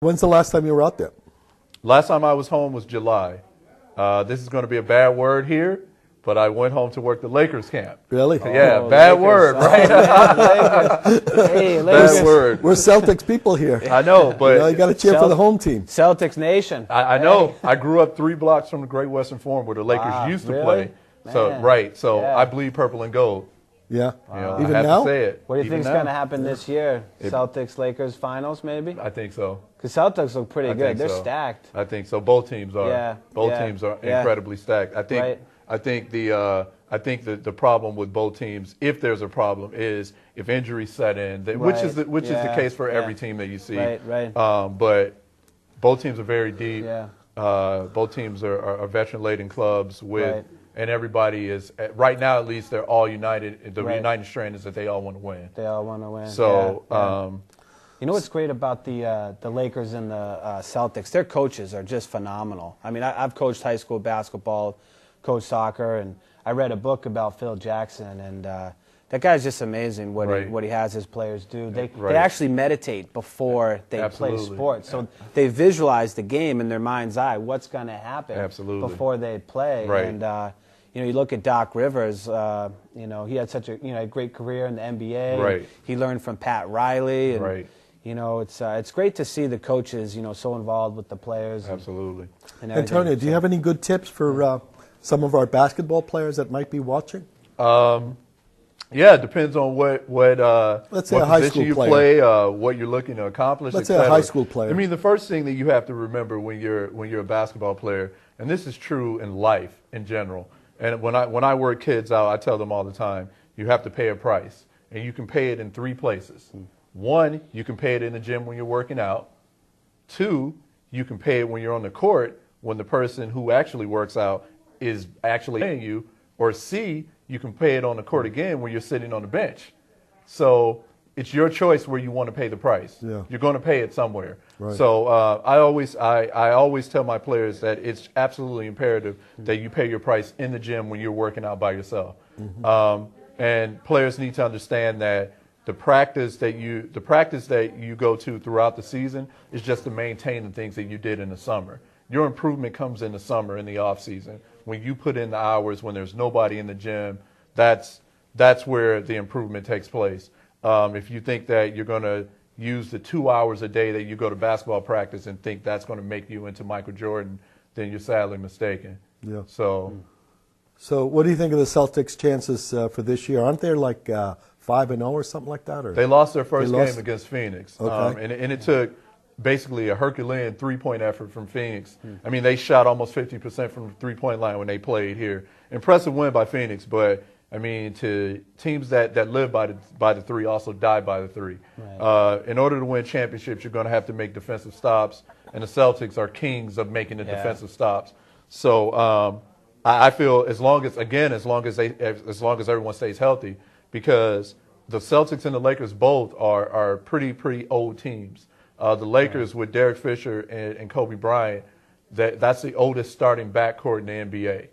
When's the last time you were out there? Last time I was home was July. This is going to be a bad word here, but I went home to work the Lakers camp. Really? Yeah, bad Lakers. word, right? Hey, Lakers. Bad word. We're Celtics people here. I know, but You got to cheer for the home team. Celtics Nation. I know. I grew up 3 blocks from the Great Western Forum where the Lakers used to play. So Man. So Yeah. I bleed purple and gold. Yeah. You know, Even I have now? to say it. What do you Even think's now. going to happen this year? Celtics Lakers finals, maybe? I think so. Because Celtics look pretty I good. think They're so. stacked. I think so. Both teams are. Yeah, Both yeah, teams are yeah. incredibly stacked. I think. Right. I think the problem with both teams, if there's a problem, is if injuries set in, which is the case for every team that you see. Right. But both teams are very deep. Yeah. Both teams are veteran-laden clubs with. Right. And everybody is, right now at least, they're all united. The Right. united strand is that they all want to win. They all want to win. So, yeah. You know what's great about the Lakers and the Celtics? Their coaches are just phenomenal. I mean, I've coached high school basketball, coached soccer, and I read a book about Phil Jackson, and that guy's just amazing what he has his players do. They actually meditate before they play sports. So they visualize the game in their mind's eye, what's going to happen before they play. Right. And you look at Doc Rivers, he had such a great career in the NBA. Right. He learned from Pat Riley. And, Right. It's great to see the coaches, so involved with the players. Absolutely. And Antonio, do you have any good tips for some of our basketball players that might be watching? Yeah, it depends on what Let's say what a high position school you player. play, what you're looking to accomplish. Let's et say a cetera. high school player. I mean, the first thing that you have to remember when you're a basketball player, and this is true in life in general. And when I work kids out, I tell them all the time, you have to pay a price, and you can pay it in 3 places. 1, you can pay it in the gym when you're working out. 2, you can pay it when you're on the court when the person who actually works out is actually paying you. Or C, you can pay it on the court again when you're sitting on the bench. So it's your choice where you want to pay the price. Yeah. You're going to pay it somewhere. Right. So I always tell my players that it's absolutely imperative that you pay your price in the gym when you're working out by yourself. And players need to understand that the practice that you go to throughout the season is just to maintain the things that you did in the summer. Your improvement comes in the summer, in the off season. When you put in the hours, when there's nobody in the gym, that's where the improvement takes place. If you think that you're going to use the 2 hours a day that you go to basketball practice and think that's going to make you into Michael Jordan, then you're sadly mistaken. Yeah. So what do you think of the Celtics' chances for this year? Aren't they like 5-0 or something like that? Or they lost their first game against Phoenix, Okay. and it took basically a Herculean 3-point effort from Phoenix. I mean, they shot almost 50% from the 3-point line when they played here. Impressive win by Phoenix, but I mean, to teams that live by the 3 also die by the 3. Right. In order to win championships, you're going to have to make defensive stops, and the Celtics are kings of making the defensive stops. So I feel as long as everyone stays healthy, because the Celtics and the Lakers both are pretty old teams. The Lakers with Derek Fisher and Kobe Bryant, that's the oldest starting backcourt in the NBA.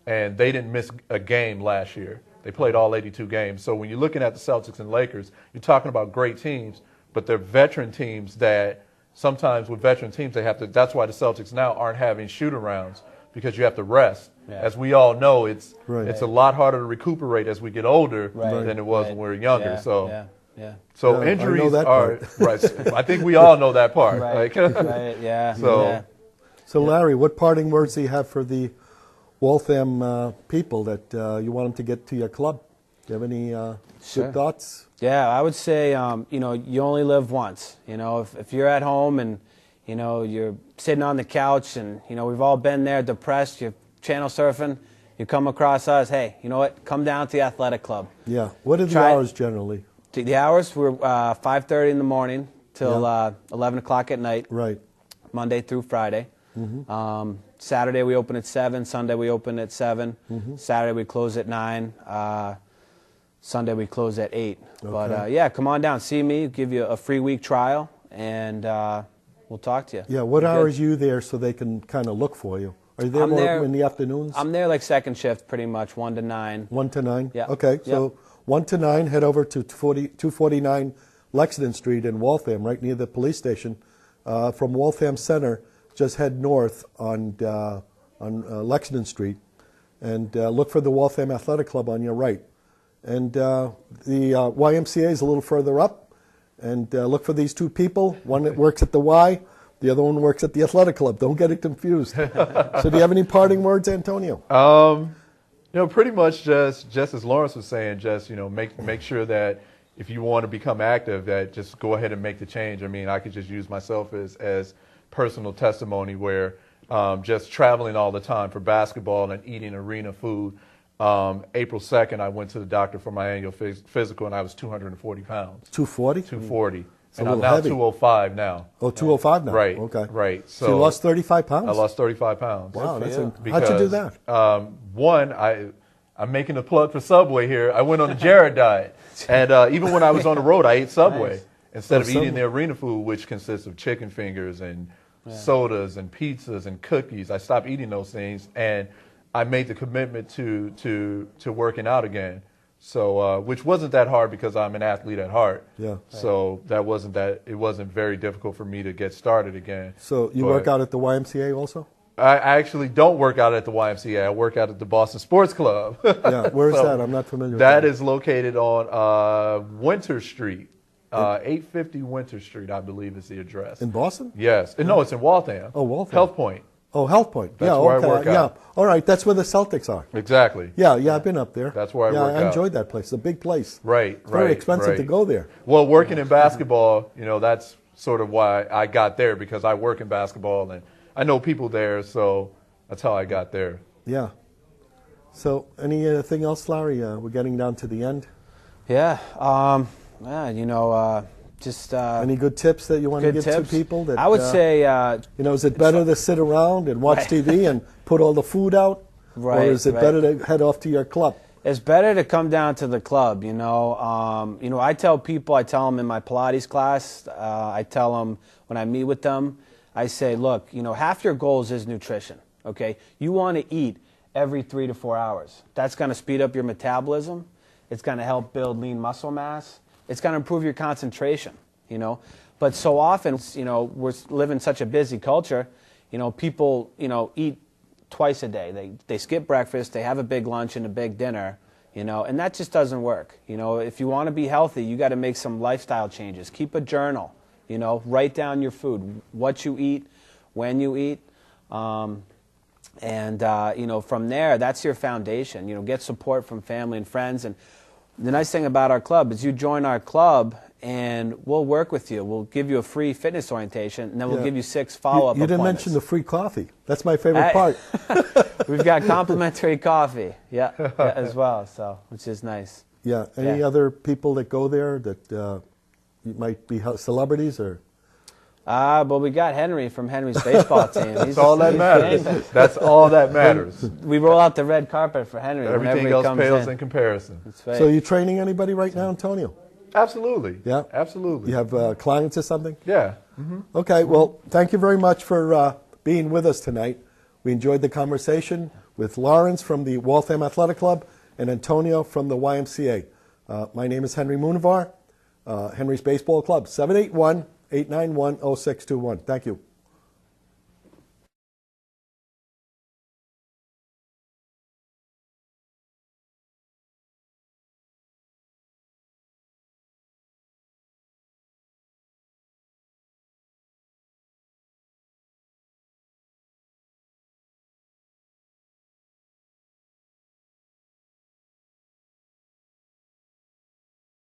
And they didn't miss a game last year. They played all 82 games. So when you're looking at the Celtics and Lakers, you're talking about great teams, but they're veteran teams that sometimes with veteran teams, that's why the Celtics now aren't having shoot-arounds, because you have to rest. Yeah. As we all know, it's a lot harder to recuperate as we get older than it was when we were younger. So injuries are right. I think we all know that part. Right. So Larry, what parting words do you have for the Waltham people that you want them to get to your club? Do you have any good thoughts? Yeah, I would say you only live once. If you're at home and you're sitting on the couch and we've all been there, depressed, you're channel surfing, you come across us, hey, you know what? Come down to the athletic club. Yeah. What are the hours generally? The hours were 5:30 in the morning till 11 o'clock at night. Right. Monday through Friday. Saturday we open at 7. Sunday we open at 7. Saturday we close at 9. Sunday we close at 8. Okay. But come on down, see me, give you a free week trial, and we'll talk to you. Yeah. What hours are you there so they can kind of look for you? Are you there in the afternoons? I'm there like second shift, pretty much 1 to 9. 1 to 9. Yeah. Okay. So 1 to 9, head over to 249 Lexington Street in Waltham, right near the police station. from Waltham Center, just head north on Lexington Street, and look for the Waltham Athletic Club on your right. And the YMCA is a little further up, and look for these two people. One that works at the Y, the other one works at the Athletic Club. Don't get it confused. So do you have any parting words, Antonio? Pretty much just as Lawrence was saying, just, make sure that if you want to become active, that just go ahead and make the change. I mean, I could just use myself as personal testimony where just traveling all the time for basketball and eating arena food. April 2nd, I went to the doctor for my annual physical, and I was 240 pounds. 240? 240. And I'm now 205 now. Oh, 205 now. Right. Okay. Right. So you lost 35 pounds? I lost 35 pounds. Wow. Because, how'd you do that? One, I'm making a plug for Subway here. I went on the Jared diet. And even when I was on the road, I ate Subway. Nice. Instead of eating the arena food, which consists of chicken fingers and sodas and pizzas and cookies. I stopped eating those things, and I made the commitment to working out again. So, which wasn't that hard because I'm an athlete at heart. Yeah. So it wasn't very difficult for me to get started again. So you work out at the YMCA also? I actually don't work out at the YMCA. I work out at the Boston Sports Club. Yeah. Where is that? I'm not familiar with that. That is located on Winter Street. 850 Winter Street, I believe, is the address. In Boston? Yes. No, it's in Waltham. Oh, Waltham. Health Point. Oh, Health Point. That's where I work out. Yeah. All right. That's where the Celtics are. Exactly. Yeah. I've been up there. That's where I work out. I enjoyed that place. It's a big place. Right. It's very expensive to go there. Well, working in basketball, that's sort of why I got there, because I work in basketball and I know people there, so that's how I got there. Yeah. So anything else, Larry? We're getting down to the end. Yeah. Just any good tips that you want to give to people? That, I would say, is it better to sit around and watch TV and put all the food out, or is it better to head off to your club? It's better to come down to the club. I tell people, I tell them in my Pilates class, I tell them when I meet with them, I say, look, half your goals is nutrition. Okay, you want to eat every 3 to 4 hours. That's going to speed up your metabolism. It's going to help build lean muscle mass. It's going to improve your concentration, But so often, we're living such a busy culture, people, eat twice a day. They skip breakfast, they have a big lunch and a big dinner, and that just doesn't work. If you want to be healthy, you got to make some lifestyle changes. Keep a journal, write down your food, what you eat, when you eat, from there, that's your foundation. Get support from family and friends. And the nice thing about our club is you join our club and we'll work with you. We'll give you a free fitness orientation, and then we'll give you 6 follow-up appointments. You didn't mention the free coffee. That's my favorite part. We've got complimentary coffee, as well, which is nice. Yeah. Any other people that go there that might be celebrities or? Well, we got Henry from Henry's baseball team. That's all that matters. That's all that matters. We roll out the red carpet for Henry. Everything else pales in comparison. So are you training anybody right now, Antonio? Absolutely. Yeah? Absolutely. You have clients or something? Yeah. Mm-hmm. Okay, well, thank you very much for being with us tonight. We enjoyed the conversation with Lawrence from the Waltham Athletic Club and Antonio from the YMCA. My name is Henry Munivar, Henry's Baseball Club, 781-891-0621. Thank you.